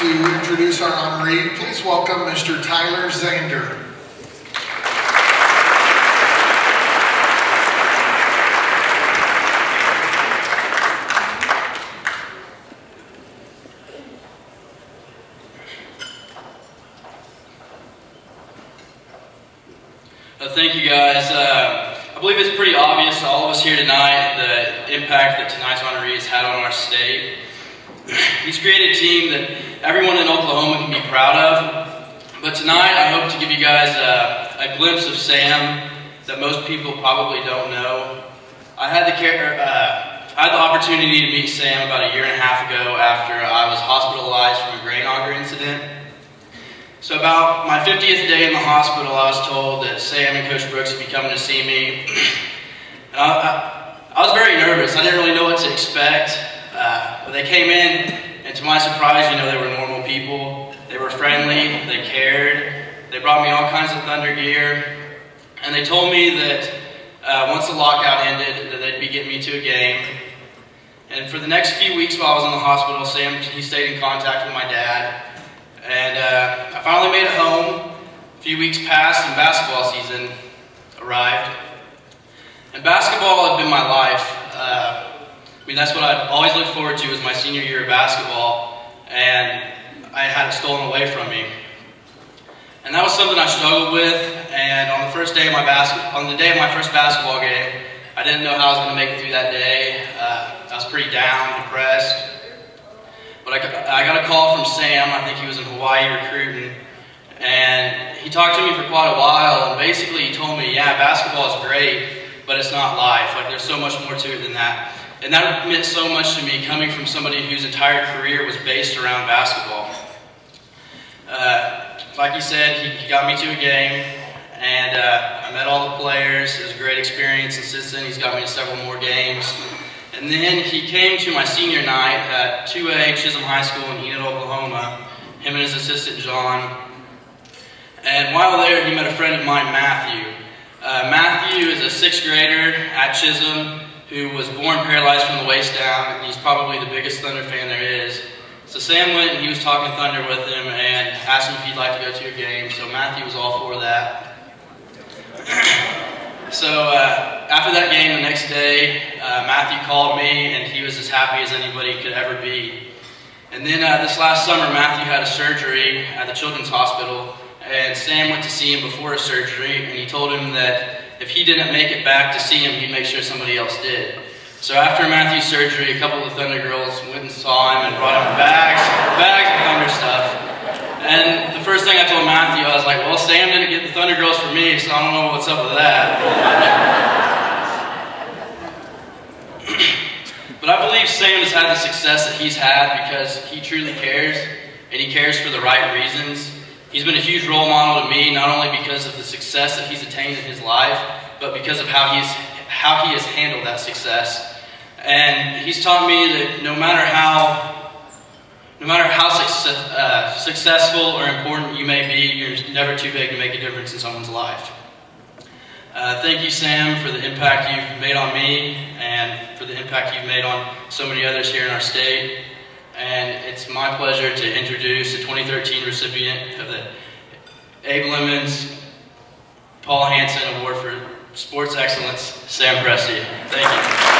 to introduce our honoree. Please welcome Mr. Tyler Zander. Thank you guys. I believe it's pretty obvious to all of us here tonight the impact that tonight's honoree has had on our state. He's created a team that everyone in Oklahoma can be proud of. But tonight I hope to give you guys a glimpse of Sam that most people probably don't know. I had the opportunity to meet Sam about a year and a half ago after I was hospitalized from a grain auger incident. So about my 50th day in the hospital, I was told that Sam and Coach Brooks would be coming to see me. And I was very nervous. I didn't really know what to expect. But they came in, and to my surprise, you know, they were normal people. They were friendly, they cared. They brought me all kinds of Thunder gear. And they told me that once the lockout ended, that they'd be getting me to a game. And for the next few weeks while I was in the hospital, Sam, he stayed in contact with my dad. And I finally made it home. A few weeks passed and basketball season arrived. And basketball had been my life. I mean, that's what I'd always looked forward to was my senior year of basketball. And I had it stolen away from me. And that was something I struggled with. And on the day of my first basketball game, I didn't know how I was going to make it through that day. I was pretty down, depressed. But I got a call from Sam. I think he was in Hawaii recruiting. And he talked to me for quite a while. And basically he told me, yeah, basketball is great, but it's not life. Like, there's so much more to it than that. And that meant so much to me, coming from somebody whose entire career was based around basketball. Like he said, he got me to a game. And I met all the players. It was a great experience. And since then, he's got me to several more games. And then he came to my senior night at 2A Chisholm High School in Enid, Oklahoma, him and his assistant, John. And while there, he met a friend of mine, Matthew. Matthew is a 6th grader at Chisholm who was born paralyzed from the waist down, and he's probably the biggest Thunder fan there is. So Sam went and he was talking Thunder with him and asked him if he'd like to go to a game, so Matthew was all for that. So after that game the next day, Matthew called me and he was as happy as anybody could ever be. And then this last summer, Matthew had a surgery at the Children's Hospital, and Sam went to see him before his surgery, and he told him that if he didn't make it back to see him, he'd make sure somebody else did. So after Matthew's surgery, a couple of the Thunder girls went and saw him and brought him bags of Thunder stuff. And the first thing I told Matthew, I was like, well, Sam didn't get the Thunder girls for me, so I don't know what's up with that. But I believe Sam has had the success that he's had because he truly cares, and he cares for the right reasons. He's been a huge role model to me, not only because of the success that he's attained in his life, but because of how he has handled that success. And he's taught me that no matter how successful or important you may be, you're never too big to make a difference in someone's life. Thank you, Sam, for the impact you've made on me and for the impact you've made on so many others here in our state. And it's my pleasure to introduce the 2013 recipient of the Abe Lemons Hansen Award for Sports Excellence, Sam Presti. Thank you.